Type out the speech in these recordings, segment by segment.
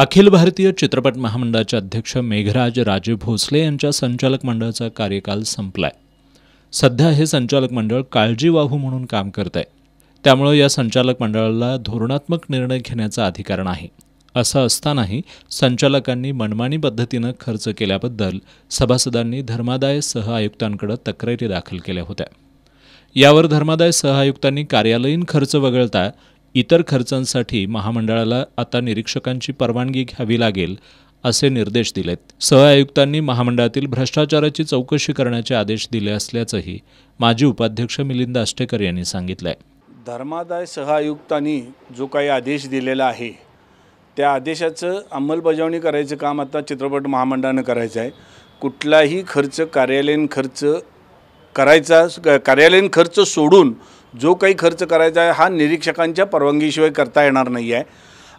अखिल भारतीय चित्रपट महामंडळाचे अध्यक्ष मेघराज राजे भोसले यांच्या संचालक मंडळाचा कार्यकाल संपलाय। सध्या हे संचालक मंडळ काळजीवाहू म्हणून काम करत आहे। त्यामुळे या संचालक मंडळाला धोरणात्मक निर्णय घेण्याचा अधिकार नाही। असं असतानाही संचालकांनी मनमानी पद्धतीने खर्च केल्याबद्दल सभासदांनी धर्मादाय सह आयुक्तांकडे तक्रारी दाखल केल्या होत्या। यावर धर्मादाय सह आयुक्तांनी कार्यालयीन खर्च वगळता इतर खर्चांसाठी महामंडळाला आता निरीक्षकांची परवानगी घ्यावी लागेल असे निर्देश दिलेत। सह आयुक्तांनी महामंडळातील भ्रष्टाचाराची चौकशी करण्याचे आदेश दिले असल्याचंही माजी उपाध्यक्ष मिलिंद आष्टेकर यांनी सांगितलंय। धर्मादाय सह आयुक्तांनी जो काही आदेश दिलेला आहे त्या आदेशाचं अंमलबजावणी करायचं काम आता चित्रपट महामंडळाने करायचं आहे। कुठलाही खर्च कार्यालयीन खर्च करायचा, कार्यालयीन खर्च सोडून जो काही खर्च करायचा आहे हा निरीक्षकांच्या परवानगीशिवाय करता येणार नाही आहे।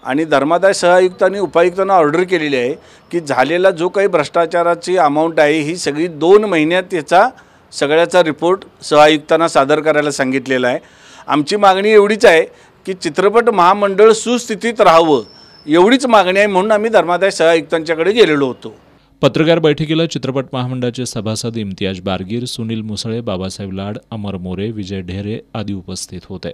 आणि धर्मादाय सह आयुक्तांनी उपायुक्तांना ऑर्डर केलेली आहे की झालेला जो काही भ्रष्टाचाराची अमाऊंट आहे ही सगळी 2 महिन्यात त्याचा सगळ्याचा रिपोर्ट सह आयुक्तांना सादर करायला सांगितलेला आहे। आमची मागणी एवढीच आहे की चित्रपट महामंडळ सुस्थितीत राहावं एवढीच मागणी आहे, म्हणून आम्ही धर्मादाय सह आयुक्तांच्याकडे गेलेलो होतो। पत्रकार बैठकीला चित्रपट महामंडळाचे सभासद इम्तियाज बारगीर, सुनील मुसळे, बाबासाहेब लाड, अमर मोरे, विजय ढेरे आदी उपस्थित होते।